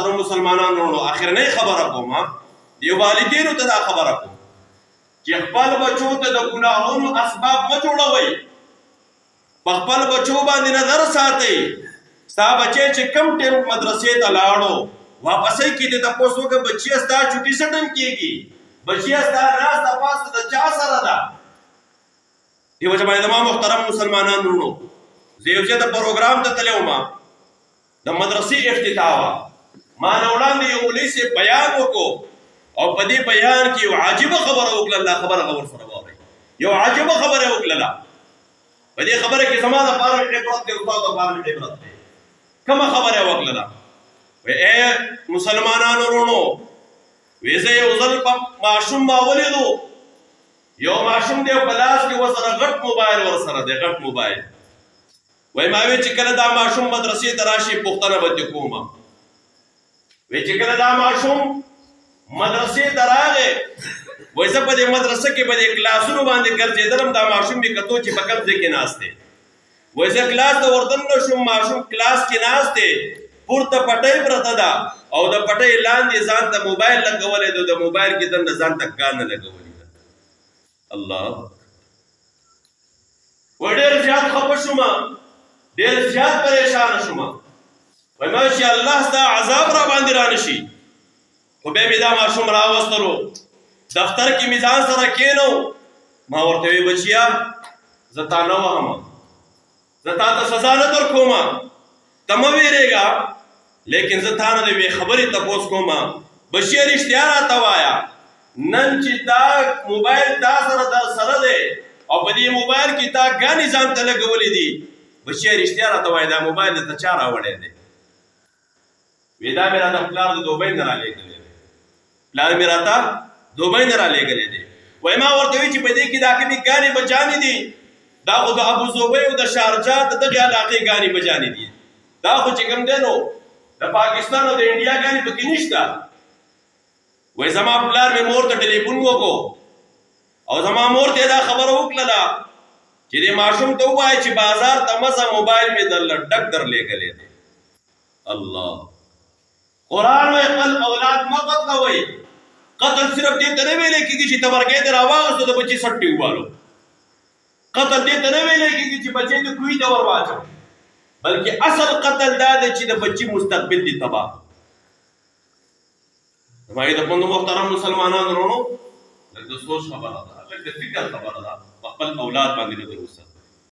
محترم مسلمانانو ورونو اخرنۍ خبره کوم دی والدینو ته دا خبره کوم چې خپل بچو ته د ګناهونو اسباب مه جوړوئ په خپل بچو باندې نظر ساتئ ستا بچی چې کم ټیم مدرسې ته لاړو واپسۍ کې دې تپوس وکړه بچیه ستا چوټي څه ټیم کېږي بچیه ستا ناسته پاسته د چا سره ده دې وجه باندې زما محترم مسلمانانو ورونو زه یو ځای د پروګرام ته تللی وم د مدرسې افتتاح وه ما نه وړاندې یو مولوي صاحب بیان وکړو او په دې بیان کې یو عجیبه خبره وکړله الله خبره غور سره واورئ یو عجیبه خبره یې وکړله په دې خبره کې زما دپاره عبرت دی استاد دپاره مې عبرت دی کومه خبره یې وکړله ای مسلمانانو ورونو وی زه یو ځل په ماشوم ما ولیدو یو ماشوم دی په لاس کې ورسره غټ موبایل ورسره دی غټ موبایل وای ما وی چې کله دا ماشوم مدرسې ته راشي پوښتنه به ترې کوم وی چې کله دا ماشوم مدرسې ته راغی وای زه په دې مدرسه کې په دې کلاسونو باندې ګرځېدلم دا ماشوم مې کتو چې په کوم ځای کې ناست دی وای زه کلاس ته وردننه شوم ماشوم کلاس کې ناست دی پورته پټۍ پرته ده او د پټۍ لاندې ځان ته موبایل لګولی دی د موبایل کې دننه ځان ته ګاڼه لګولې ده الله وای ډېر زیات خفه شوم ډېر زیات پریشانه شوم وای ما چې الله ستا عذاب را باندې رانشي خو بیا مې دا ماشوم راوستلو دفتر کې مې ځان سره کېنو ما ورته وی بچیا زه تا نه وهم زه تا ته سزا نه درکوم ته مه ویرېږه لیکن زه تا نه د یوې خبرې تپوس کوم بچیه رښتیا راته وایه نن چې دا موبایل تا سره در سره دی او په دې موبایل کې تا ګانې ځان ته لګولې دي بچیه رښتیا راته وایه دا موبایل درته چا راوړی دی وی دا مې راته پلار د دوبۍ نه رالېږلی دی پلار مې راته دوبۍ نه رالېږلی دی وای ما ورته وی چې په دې کې دا کومې ګانې بچانې دي دا خو د ابوظبي او د شارجه د دغې علاقې ګانې بچانې دي دا خو چې کوم دی نو د پاکستان او د انډیا ګانې پکې نشته وای زما پلار مې مور ته ټلیفون وکړو او زما مور ته دا خبره وکړله چې دې ماشوم ته ووایه چې بازار ته مزه موبایل مې درله ډک درلېږلی دی الله قرآن وایي خپل اولاد مه قتلوئ قتل صرف دې ته نه ویلی کېږي چې تبرګی دې راواغېستو د بچي سټ دې وبالو قتل دې ته نه ویلی کېږي چې بچی دې کوهي ته ور واچو بلکې اصل قتل دا دی چې د بچي مستقبل دې تباه زما عزتمندو محترم مسلمانانو ورونو لږ د سوچ خبره ده لږ د فکر خبره ده په خپل اولاد باندې نظر وساتئ